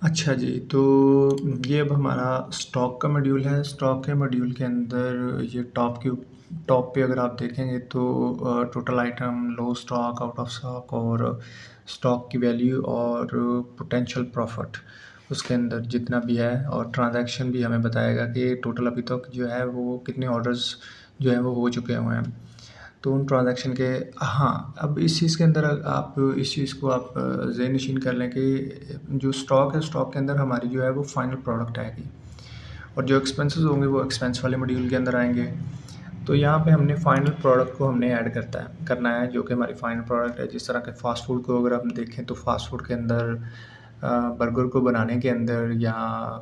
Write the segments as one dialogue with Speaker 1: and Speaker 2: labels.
Speaker 1: अच्छा जी, तो ये अब हमारा स्टॉक का मॉड्यूल है। स्टॉक के मॉड्यूल के अंदर ये टॉप पे अगर आप देखेंगे तो total item, low stock, out of stock और स्टॉक की वैल्यू और पोटेंशियल प्रॉफिट उसके अंदर जितना भी है, और ट्रांज़ैक्शन भी हमें बताएगा कि टोटल अभी तक जो है वो कितने ऑर्डर्स जो है वो हो चुके हुए हैं। तो उन ट्रांज़ैक्शन के हाँ, अब इस चीज़ के अंदर आप इस चीज़ को आप ज़हन-नशीन कर लें कि जो स्टॉक है, स्टॉक के अंदर हमारी जो है वो फाइनल प्रोडक्ट आएगी, और जो एक्सपेंसेस होंगे वो एक्सपेंस वाले मॉड्यूल के अंदर आएँगे। तो यहाँ पे हमने फाइनल प्रोडक्ट को हमने ऐड करना है, जो कि हमारी फाइनल प्रोडक्ट है। जिस तरह के फ़ास्ट फ़ूड को अगर हम देखें तो फ़ास्ट फ़ूड के अंदर बर्गर को बनाने के अंदर या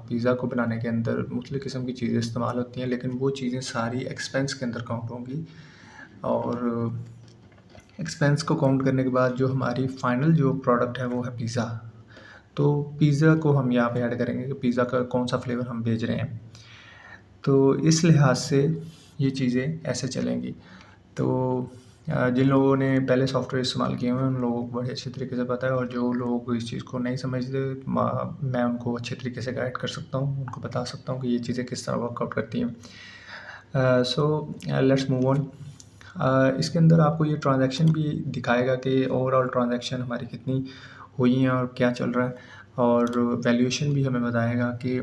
Speaker 1: पिज़्ज़ा को बनाने के अंदर मुख्तलिफ़ किस्म की चीज़ें इस्तेमाल होती हैं, लेकिन वो चीज़ें सारी एक्सपेंस के अंदर काउंट होंगी। और एक्सपेंस को काउंट करने के बाद जो हमारी फाइनल जो प्रोडक्ट है वो है पिज़्ज़ा। तो पिज़्ज़ा को हम यहाँ पे ऐड करेंगे कि पिज़्ज़ा का कौन-सा फ्लेवर हम भेज रहे हैं। तो इस लिहाज से ये चीज़ें ऐसे चलेंगी। तो जिन लोगों ने पहले सॉफ्टवेयर इस्तेमाल किए हुए हैं उन लोगों को बड़े अच्छे तरीके से पता है, और जो लोग इस चीज़ को नहीं समझते मैं उनको अच्छे तरीके से गाइड कर सकता हूँ, उनको बता सकता हूँ कि ये चीज़ें किस तरह वर्कआउट करती हैं। So let's move on. इसके अंदर आपको ये ट्रांज़ैक्शन भी दिखाएगा कि ओवरऑल ट्रांज़ैक्शन हमारी कितनी हुई हैं और क्या चल रहा है, और वैल्यूएशन भी हमें बताएगा कि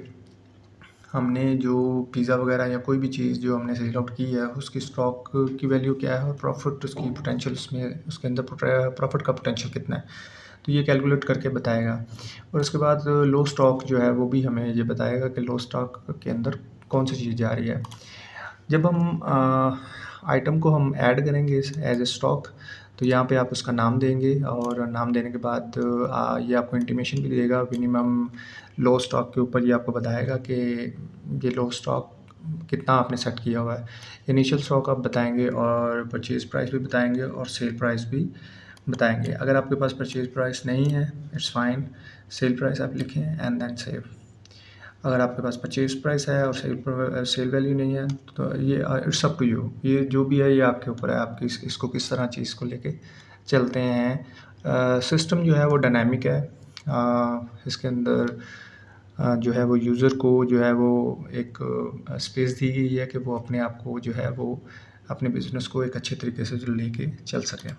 Speaker 1: हमने जो पिज़्ज़ा वगैरह या कोई भी चीज़ जो हमने सेल आउट की है उसकी स्टॉक की वैल्यू क्या है और प्रॉफिट उसकी पोटेंशियल उसमें उसके अंदर प्रॉफिट का पोटेंशियल कितना है, तो ये कैलकुलेट करके बताएगा। और उसके बाद लो स्टॉक जो है वो भी हमें ये बताएगा कि लो स्टॉक के अंदर कौन सी चीज़ जा रही है। जब हम आइटम को हम ऐड करेंगे एज ए स्टॉक, तो यहाँ पे आप उसका नाम देंगे, और नाम देने के बाद ये आपको इंटीमेशन भी देगा मिनिमम लो स्टॉक के ऊपर। ये आपको बताएगा कि ये लो स्टॉक कितना आपने सेट किया हुआ है। इनिशियल स्टॉक आप बताएंगे, और परचेज़ प्राइस भी बताएंगे, और सेल प्राइस भी बताएंगे। अगर आपके पास परचेज़ प्राइस नहीं है, इट्स फाइन, सेल प्राइस आप लिखें एंड देन सेव। अगर आपके पास परचेज़ प्राइस है और सेल वैल्यू नहीं है, तो ये इट्स अप टू यू। ये जो भी है ये आपके ऊपर है, आप इसको किस तरह चीज़ को लेके चलते हैं। सिस्टम जो है वो डायनामिक है। इसके अंदर जो है वो यूज़र को जो है वो एक स्पेस दी गई है कि वो अपने आप को जो है वो अपने बिज़नेस को एक अच्छे तरीके से जो लेके चल सकें।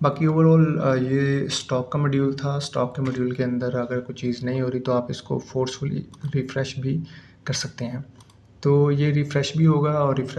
Speaker 1: बाकी ओवरऑल ये स्टॉक का मॉड्यूल था। स्टॉक के मॉड्यूल के अंदर अगर कोई चीज़ नहीं हो रही तो आप इसको फ़ोर्सफुली रिफ़्रेश भी कर सकते हैं। तो ये रिफ़्रेश भी होगा, और रिफ़्रेश